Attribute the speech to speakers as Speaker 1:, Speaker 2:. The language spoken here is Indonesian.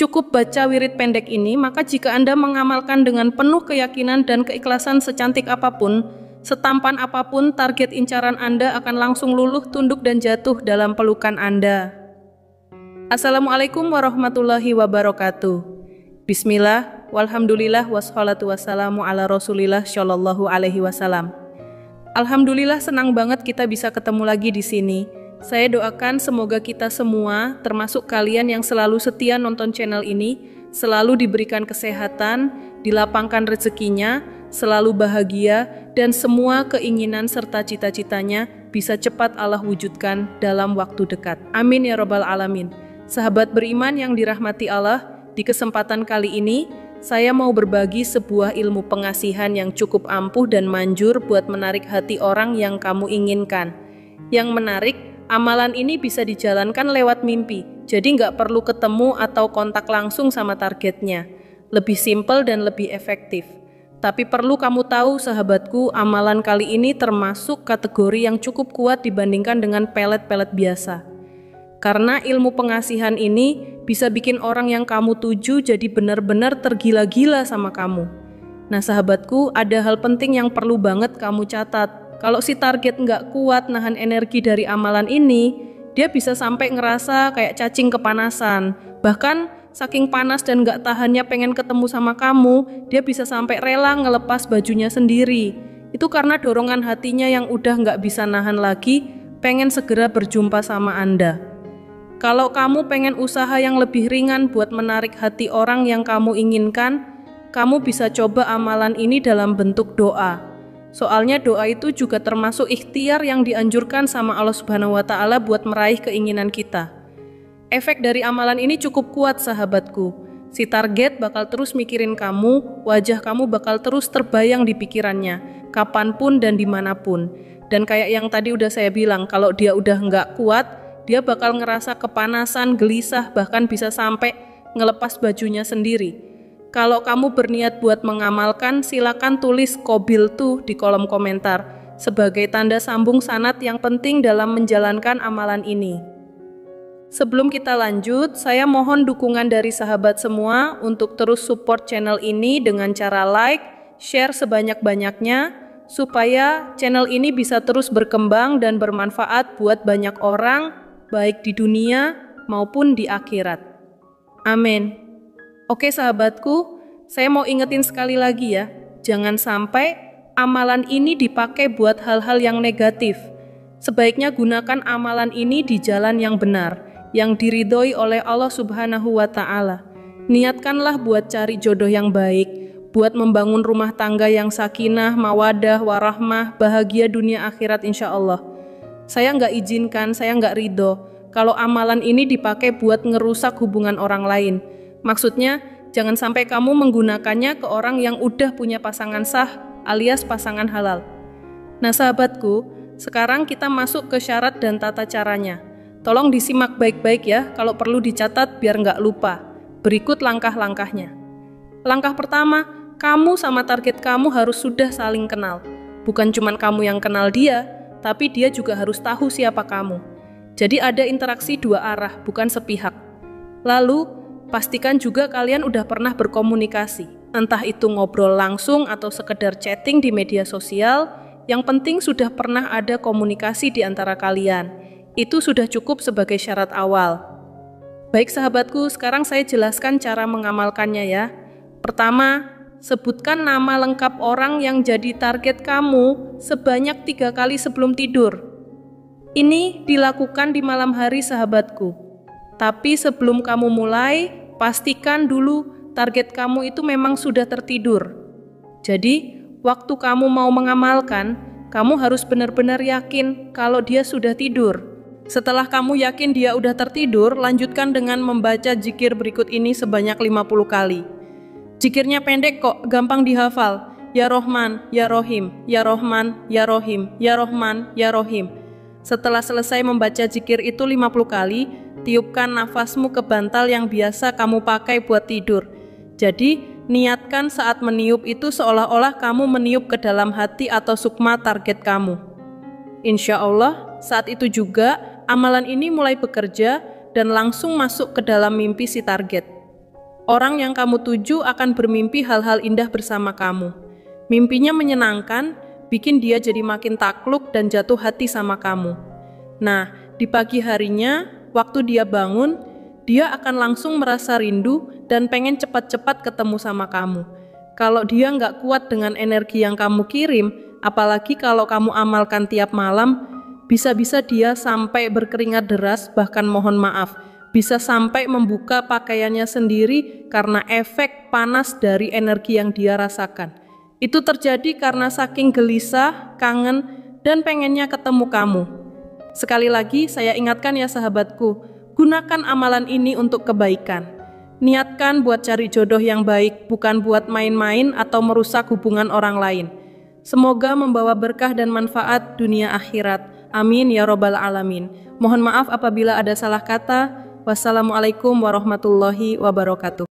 Speaker 1: Cukup baca wirid pendek ini, maka jika Anda mengamalkan dengan penuh keyakinan dan keikhlasan secantik apapun, setampan apapun, target incaran Anda akan langsung luluh, tunduk, dan jatuh dalam pelukan Anda. Assalamualaikum warahmatullahi wabarakatuh. Bismillah, walhamdulillah, wassalatu wassalamu ala rasulillah shallallahu alaihi wasallam. Alhamdulillah, senang banget kita bisa ketemu lagi di sini. Saya doakan semoga kita semua, termasuk kalian yang selalu setia nonton channel ini, selalu diberikan kesehatan, dilapangkan rezekinya, selalu bahagia, dan semua keinginan serta cita-citanya bisa cepat Allah wujudkan dalam waktu dekat. Amin ya rabbal alamin. Sahabat beriman yang dirahmati Allah, di kesempatan kali ini, saya mau berbagi sebuah ilmu pengasihan yang cukup ampuh dan manjur buat menarik hati orang yang kamu inginkan. Yang menarik, amalan ini bisa dijalankan lewat mimpi, jadi nggak perlu ketemu atau kontak langsung sama targetnya. Lebih simpel dan lebih efektif. Tapi perlu kamu tahu sahabatku, amalan kali ini termasuk kategori yang cukup kuat dibandingkan dengan pelet-pelet biasa. Karena ilmu pengasihan ini bisa bikin orang yang kamu tuju jadi benar-benar tergila-gila sama kamu. Nah sahabatku, ada hal penting yang perlu banget kamu catat. Kalau si target nggak kuat nahan energi dari amalan ini, dia bisa sampai ngerasa kayak cacing kepanasan. Bahkan saking panas dan nggak tahannya pengen ketemu sama kamu, dia bisa sampai rela ngelepas bajunya sendiri. Itu karena dorongan hatinya yang udah nggak bisa nahan lagi, pengen segera berjumpa sama Anda. Kalau kamu pengen usaha yang lebih ringan buat menarik hati orang yang kamu inginkan, kamu bisa coba amalan ini dalam bentuk doa. Soalnya doa itu juga termasuk ikhtiar yang dianjurkan sama Allah Subhanahu wa Ta'ala buat meraih keinginan kita. Efek dari amalan ini cukup kuat sahabatku. Si target bakal terus mikirin kamu, wajah kamu bakal terus terbayang di pikirannya, kapanpun dan dimanapun. Dan kayak yang tadi udah saya bilang, kalau dia udah nggak kuat, dia bakal ngerasa kepanasan, gelisah, bahkan bisa sampai ngelepas bajunya sendiri. Kalau kamu berniat buat mengamalkan, silakan tulis Qabil tuh di kolom komentar sebagai tanda sambung sanad yang penting dalam menjalankan amalan ini. Sebelum kita lanjut, saya mohon dukungan dari sahabat semua untuk terus support channel ini dengan cara like, share sebanyak-banyaknya, supaya channel ini bisa terus berkembang dan bermanfaat buat banyak orang, baik di dunia maupun di akhirat. Amin. Oke sahabatku, saya mau ingetin sekali lagi ya, jangan sampai amalan ini dipakai buat hal-hal yang negatif. Sebaiknya gunakan amalan ini di jalan yang benar, yang diridhoi oleh Allah Subhanahu wa Ta'ala. Niatkanlah buat cari jodoh yang baik, buat membangun rumah tangga yang sakinah, mawadah, warahmah, bahagia dunia akhirat insya Allah. Saya nggak izinkan, saya nggak ridho kalau amalan ini dipakai buat ngerusak hubungan orang lain. Maksudnya, jangan sampai kamu menggunakannya ke orang yang udah punya pasangan sah alias pasangan halal. Nah sahabatku, sekarang kita masuk ke syarat dan tata caranya. Tolong disimak baik-baik ya, kalau perlu dicatat biar nggak lupa. Berikut langkah-langkahnya. Langkah pertama, kamu sama target kamu harus sudah saling kenal. Bukan cuma kamu yang kenal dia, tapi dia juga harus tahu siapa kamu. Jadi ada interaksi dua arah, bukan sepihak. Lalu, pastikan juga kalian udah pernah berkomunikasi, entah itu ngobrol langsung atau sekedar chatting di media sosial, yang penting sudah pernah ada komunikasi di antara kalian. Itu sudah cukup sebagai syarat awal. Baik sahabatku, sekarang saya jelaskan cara mengamalkannya ya. Pertama, sebutkan nama lengkap orang yang jadi target kamu sebanyak 3 kali sebelum tidur. Ini dilakukan di malam hari sahabatku. Tapi sebelum kamu mulai, pastikan dulu target kamu itu memang sudah tertidur. Jadi, waktu kamu mau mengamalkan, kamu harus benar-benar yakin kalau dia sudah tidur. Setelah kamu yakin dia udah tertidur, lanjutkan dengan membaca zikir berikut ini sebanyak 50 kali. Zikirnya pendek kok, gampang dihafal. Ya Rohman, Ya Rohim, Ya Rohman, Ya Rohim, Ya Rohman, Ya Rohim. Setelah selesai membaca zikir itu 50 kali, tiupkan nafasmu ke bantal yang biasa kamu pakai buat tidur. Jadi, niatkan saat meniup itu seolah-olah kamu meniup ke dalam hati atau sukma target kamu. Insya Allah, saat itu juga amalan ini mulai bekerja dan langsung masuk ke dalam mimpi si target. Orang yang kamu tuju akan bermimpi hal-hal indah bersama kamu. Mimpinya menyenangkan, bikin dia jadi makin takluk dan jatuh hati sama kamu. Nah, di pagi harinya, waktu dia bangun, dia akan langsung merasa rindu dan pengen cepat-cepat ketemu sama kamu. Kalau dia nggak kuat dengan energi yang kamu kirim, apalagi kalau kamu amalkan tiap malam, bisa-bisa dia sampai berkeringat deras, bahkan mohon maaf, bisa sampai membuka pakaiannya sendiri karena efek panas dari energi yang dia rasakan. Itu terjadi karena saking gelisah, kangen, dan pengennya ketemu kamu. Sekali lagi saya ingatkan ya sahabatku, gunakan amalan ini untuk kebaikan. Niatkan buat cari jodoh yang baik, bukan buat main-main atau merusak hubungan orang lain. Semoga membawa berkah dan manfaat dunia akhirat. Amin ya robbal alamin. Mohon maaf apabila ada salah kata. Wassalamualaikum warahmatullahi wabarakatuh.